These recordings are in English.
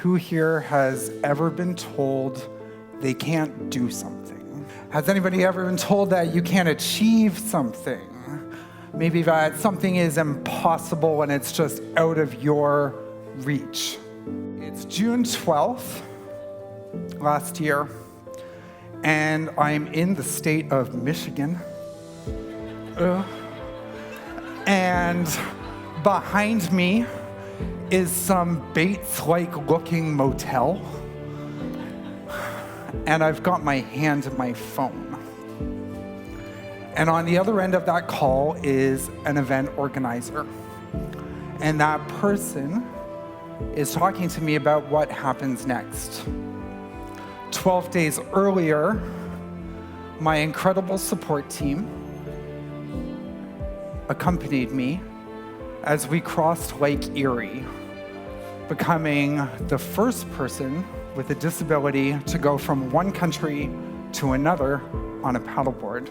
Who here has ever been told they can't do something? Has anybody ever been told that you can't achieve something? Maybe that something is impossible and it's just out of your reach. It's June 12th last year, and I'm in the state of Michigan. And behind me is some Bates-like looking motel. And I've got my hand in my phone. And on the other end of that call is an event organizer. And that person is talking to me about what happens next. 12 days earlier, my incredible support team accompanied me as we crossed Lake Erie, becoming the first person with a disability to go from one country to another on a paddleboard.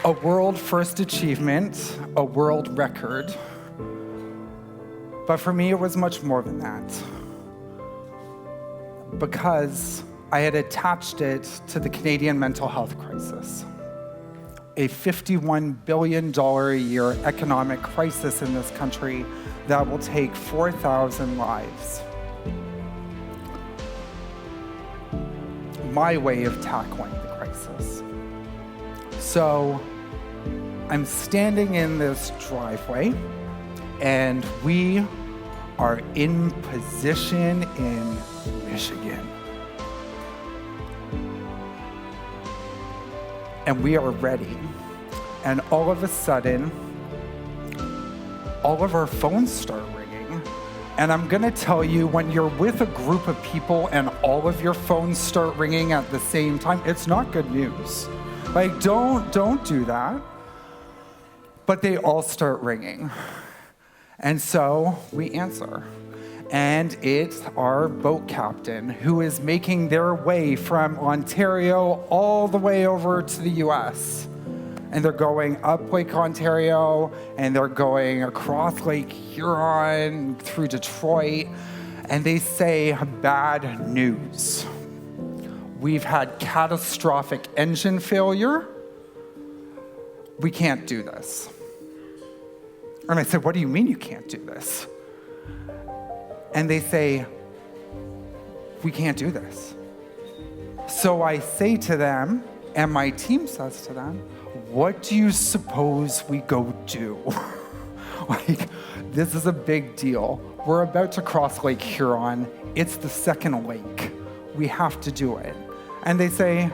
A world first achievement, a world record. But for me, it was much more than that, because I had attached it to the Canadian mental health crisis, a $51 billion a year economic crisis in this country that will take 4,000 lives. My way of tackling the crisis. So I'm standing in this driveway, and we are in position in Michigan. And we are ready. And all of a sudden, all of our phones start ringing. And I'm gonna tell you, when you're with a group of people and all of your phones start ringing at the same time, it's not good news. Like, don't do that. But they all start ringing. And so we answer. And it's our boat captain who is making their way from Ontario all the way over to the US. And they're going up Lake Ontario, and they're going across Lake Huron through Detroit. And they say, bad news. We've had catastrophic engine failure. We can't do this. And I said, what do you mean you can't do this? And they say, we can't do this. So I say to them, and my team says to them, what do you suppose we go do? Like, this is a big deal. We're about to cross Lake Huron. It's the second lake. We have to do it. And they say,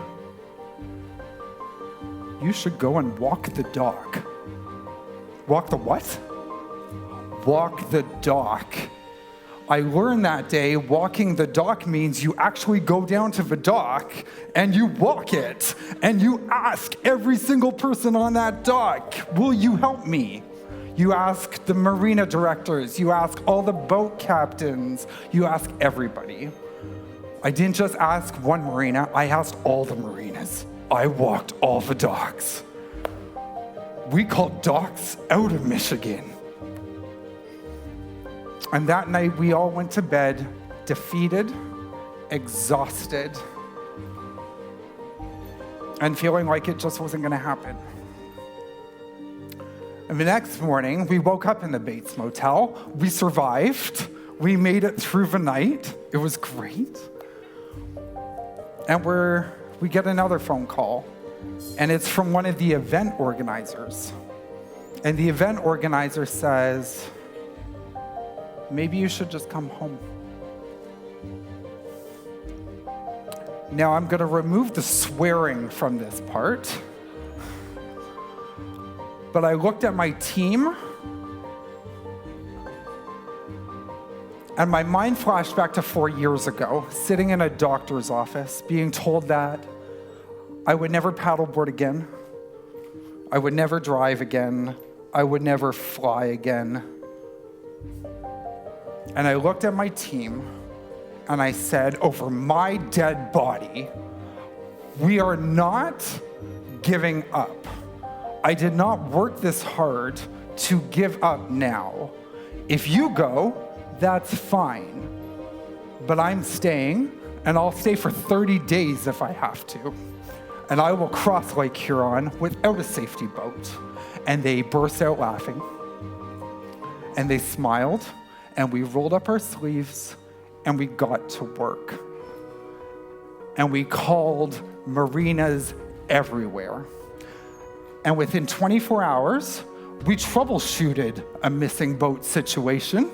you should go and walk the dock. Walk the what? Walk the dock. I learned that day walking the dock means you actually go down to the dock and you walk it and you ask every single person on that dock, will you help me? You ask the marina directors, you ask all the boat captains, you ask everybody. I didn't just ask one marina, I asked all the marinas. I walked all the docks. We called docks out of Michigan. And that night, we all went to bed defeated, exhausted, and feeling like it just wasn't going to happen. And the next morning, we woke up in the Bates Motel. We survived. We made it through the night. It was great. And we get another phone call, and it's from one of the event organizers. And the event organizer says, maybe you should just come home. Now I'm gonna remove the swearing from this part, but I looked at my team and my mind flashed back to 4 years ago, sitting in a doctor's office, being told that I would never paddleboard again, I would never drive again, I would never fly again. And I looked at my team and I said, over my dead body, we are not giving up. I did not work this hard to give up now. If you go, that's fine. But I'm staying, and I'll stay for 30 days if I have to. And I will cross Lake Huron without a safety boat. And they burst out laughing. And they smiled, and we rolled up our sleeves, and we got to work. And we called marinas everywhere. And within 24 hours, we troubleshooted a missing boat situation.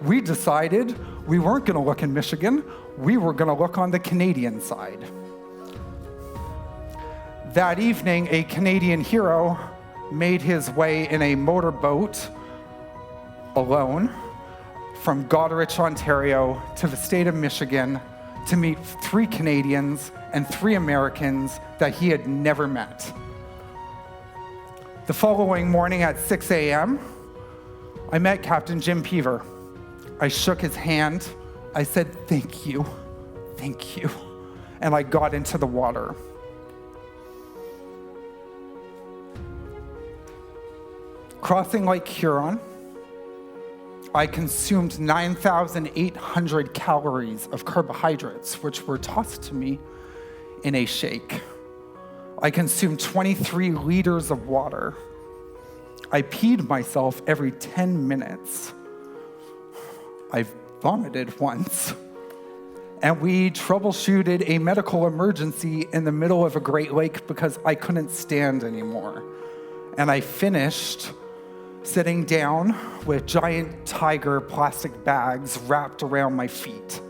We decided we weren't going to look in Michigan, we were going to look on the Canadian side. That evening, a Canadian hero made his way in a motorboat alone from Goderich, Ontario to the state of Michigan to meet 3 Canadians and 3 Americans that he had never met. The following morning at 6 a.m., I met Captain Jim Peaver. I shook his hand. I said, thank you. And I got into the water. Crossing Lake Huron, I consumed 9,800 calories of carbohydrates, which were tossed to me in a shake. I consumed 23 liters of water. I peed myself every 10 minutes. I vomited once. And we troubleshooted a medical emergency in the middle of a Great Lake because I couldn't stand anymore. And I finished sitting down with giant tiger plastic bags wrapped around my feet.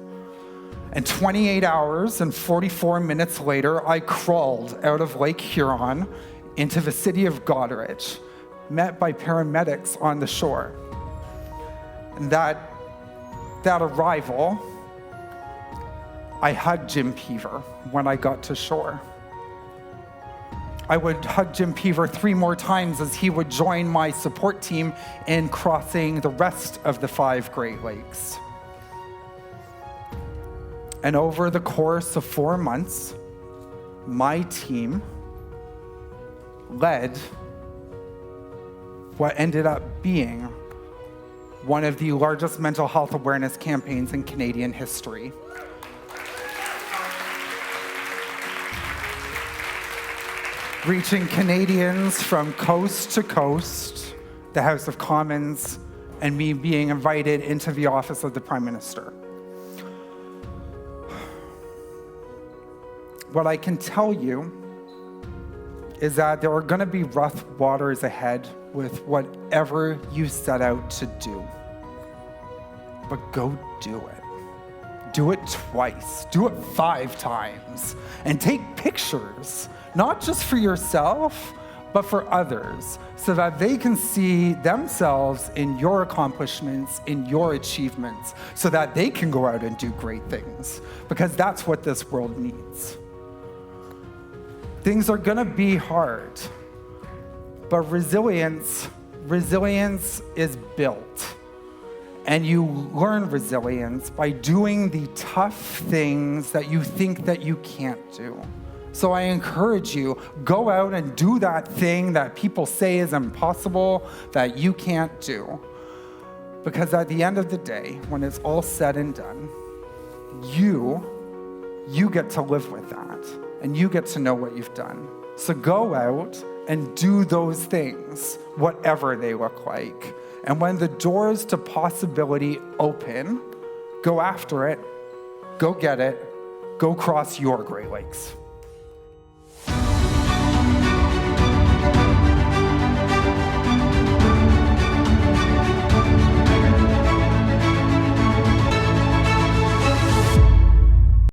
And 28 hours and 44 minutes later, I crawled out of Lake Huron into the city of Goderich, met by paramedics on the shore. And that arrival, I hugged Jim Peaver when I got to shore. I would hug Jim Peaver 3 more times as he would join my support team in crossing the rest of the 5 Great Lakes. And over the course of 4 months, my team led what ended up being one of the largest mental health awareness campaigns in Canadian history. Reaching Canadians from coast to coast, the House of Commons, and me being invited into the office of the Prime Minister. What I can tell you is that there are going to be rough waters ahead with whatever you set out to do. But go do it. Do it twice. Do it 5 times. And take pictures, not just for yourself, but for others, so that they can see themselves in your accomplishments, in your achievements, so that they can go out and do great things. Because that's what this world needs. Things are gonna be hard, but resilience is built. And you learn resilience by doing the tough things that you think that you can't do. So I encourage you, go out and do that thing that people say is impossible, that you can't do. Because at the end of the day, when it's all said and done, you get to live with that. And you get to know what you've done. So go out and do those things, whatever they look like. And when the doors to possibility open, go after it, go get it, go cross your Great Lakes.